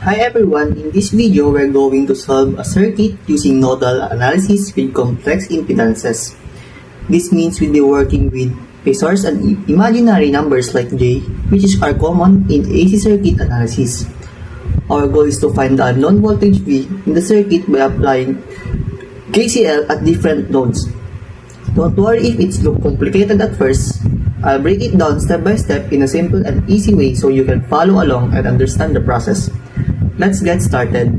Hi everyone, in this video we're going to solve a circuit using nodal analysis with complex impedances. This means we'll be working with phasors and imaginary numbers like J, which are common in AC circuit analysis. Our goal is to find the unknown voltage V in the circuit by applying KCL at different nodes. Don't worry if it's look complicated at first. I'll break it down step by step in a simple and easy way so you can follow along and understand the process. Let's get started.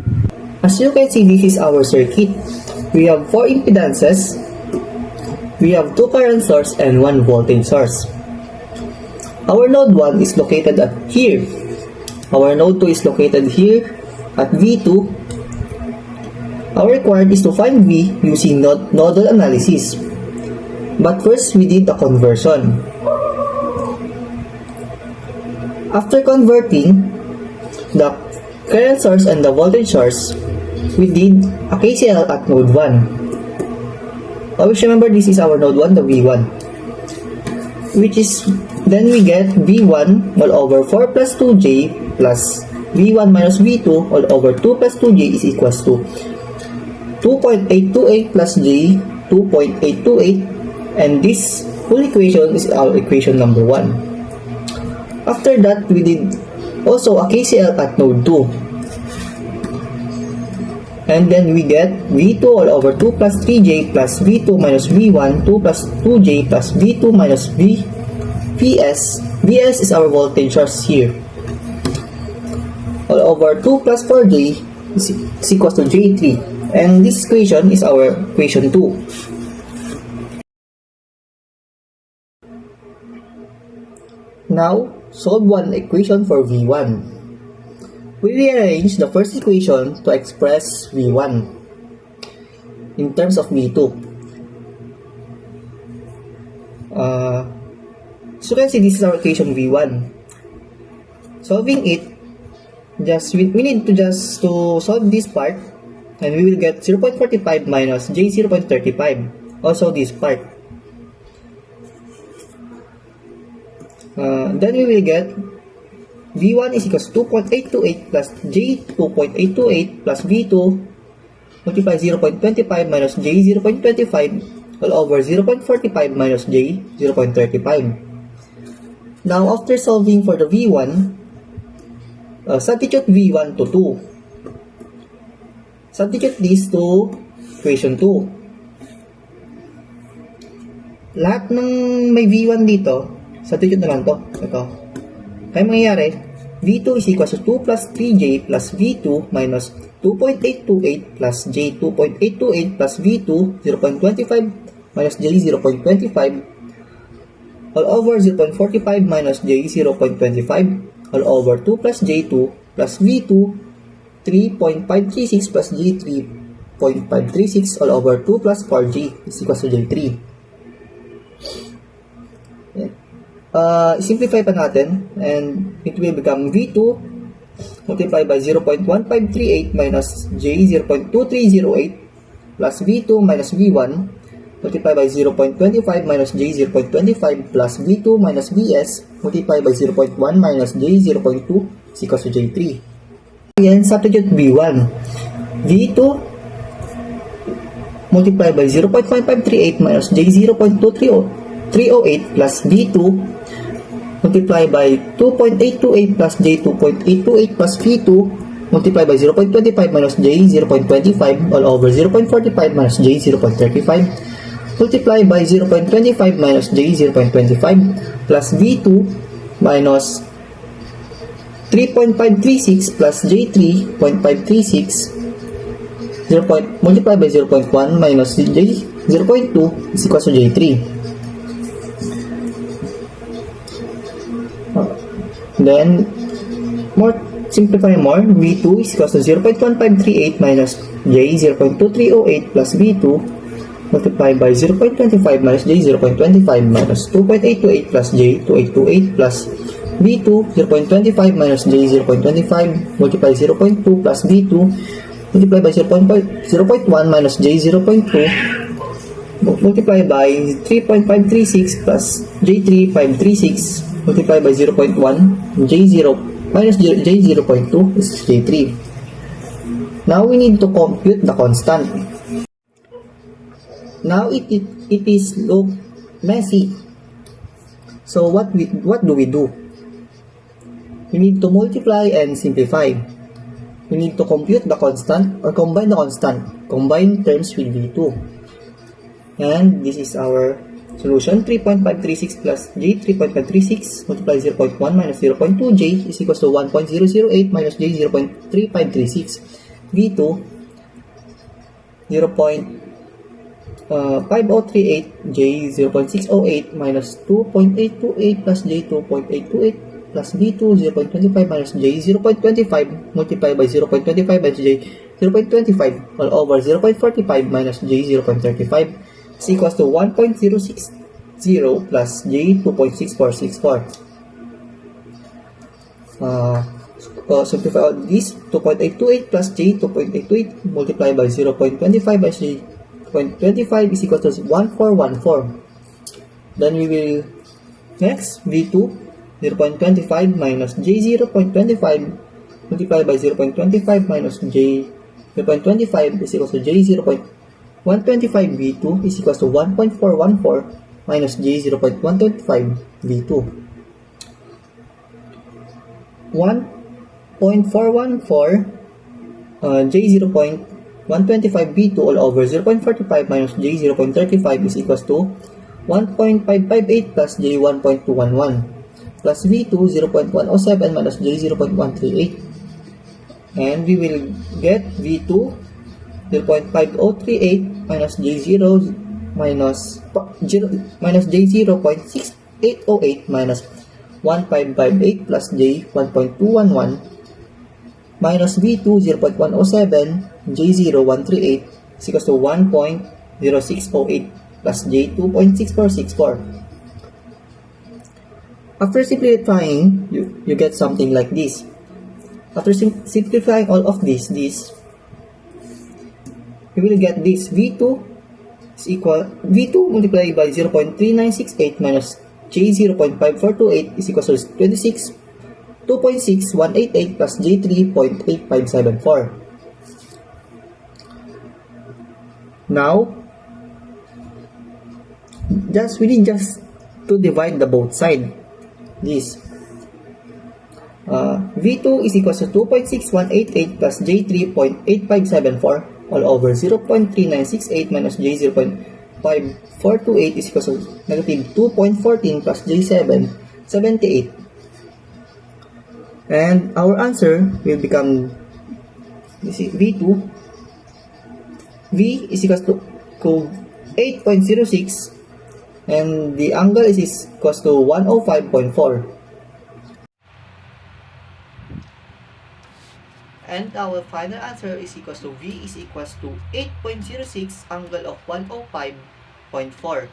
As you can see, this is our circuit. We have 4 impedances, we have 2 current source and 1 voltage source. Our node 1 is located at here. Our node 2 is located here at V2. Our required is to find V using nodal analysis. But first, we did a conversion. After converting the current source and the voltage source, we did a KCL at node 1. Always remember this is our node 1, the V1. Which is, then we get V1 all over 4 plus 2J plus V1 minus V2 all over 2 plus 2J is equals to 2.828 plus J, 2.828, and this whole equation is our equation number 1. After that, we did also a KCL at node 2. And then we get V2 all over 2 plus 3J plus V2 minus V1, 2 plus 2J plus V2 minus Vs. Vs is our voltage source here. All over 2 plus 4J is equals to J3. And this equation is our equation 2. Now, solve one equation for V1. We rearrange the first equation to express V1 in terms of V2. So you can see this is our equation V1. Solving it, we need to solve this part, and we will get 0.45 minus J 0.35. Also this part. Then we will get V1 is equals to 2.828 plus J 2.828 plus V2 multiply 0.25 minus J 0.25 all over 0.45 minus J 0.35. Now after solving for the V1, substitute V1 to 2. Substitute this to equation 2. Lahat ng may V1 dito, substitute naman to. Ito. Kaya mangyayari, V2 is equals to 2 plus 3J plus V2 minus 2.828 plus J 2.828 plus V2 0.25 minus J 0.25 all over 0.45 minus J 0.25 all over 2 plus J2 plus V2 3.536 plus J 3.536 all over 2 plus 4J is equals to J3. Simplify pa natin, and it will become V2 multiplied by 0.1538 minus J 0.2308 plus V2 minus V1 multiplied by 0.25 minus J 0.25 plus V2 minus Vs multiplied by 0.1 minus J 0.2 is equals to J3. Again, substitute V1. V2 multiplied by 0.1538 minus J 0.2308 plus V2 multiplied by 2.828 plus J 2.828 plus V2 multiplied by 0.25 minus J 0.25 all over 0.45 minus J 0.35 multiplied by 0.25 minus J 0.25 plus V2 minus 3.536 plus J 3.536 multiplied by 0.1 minus J 0.2 is equals to J3. Then, simplify more, V2 is equals to 0.1538 minus J 0.2308 plus V2 multiplied by 0.25 minus J 0.25 minus 2.828 plus J 2.828 plus V2 0.25 minus J 0.25 multiply 0.2 plus V2 multiply by 0.1 minus J 0.2 multiply by 3.536 plus J 3.536 multiply by 0.1 J 0 minus j 0.2 is j3. Now we need to compute the constant. Now it is look messy. So what do we do? We need to multiply and simplify. We need to compute the constant or combine the constant. Combine terms with v2. And this is our solution. 3.536 plus j 3.536 multiply 0.1 minus 0.2j is equals to 1.008 minus j 0.3536. v2 0.5038 j 0.608 minus 2.828 plus j 2.828 plus v2 0.25 minus j 0.25 multiplied by 0.25 minus j 0.25 all over 0.45 minus j 0.35 is equals to 1.060 plus j 2.6464. Simplify all this. 2.828 plus j 2.828 multiplied by 0.25 by j 0.25 is equal to 1414. Then we will next v2 0.25 minus j 0.25 multiplied by 0.25 minus j 0.25 is equal to j 0.125 v2 is equal to 1.414 minus j 0.125 v2. 1.414 j 0.125 v2 all over 0.45 minus j 0.35 is equals to 1.558 plus j 1.211 plus v2 0.107 minus j 0.138, and we will get v2 0.5038 minus j 0 minus j 0.6808 minus 1558 plus j 1.211 minus v2 0.107 j 0138 is equals to 1.0608 plus j 2.6464. After simplifying, you get something like this. After simplifying all of this, you will get this. V2 is equal, V2 multiplied by 0.3968 minus j 0.5428 is equal to 2.6188 plus j 3.8574. Now, we need just to divide the both side. This V2 is equal to 2.6188 plus j 3.8574 all over 0.3968 minus j 0.5428 is equal to negative 2.14 plus j 778. And our answer will become, V2, V is equal to 8.06 and the angle is equal to 105.4. And our final answer is equal to V is equal to 8.06 angle of 105.4.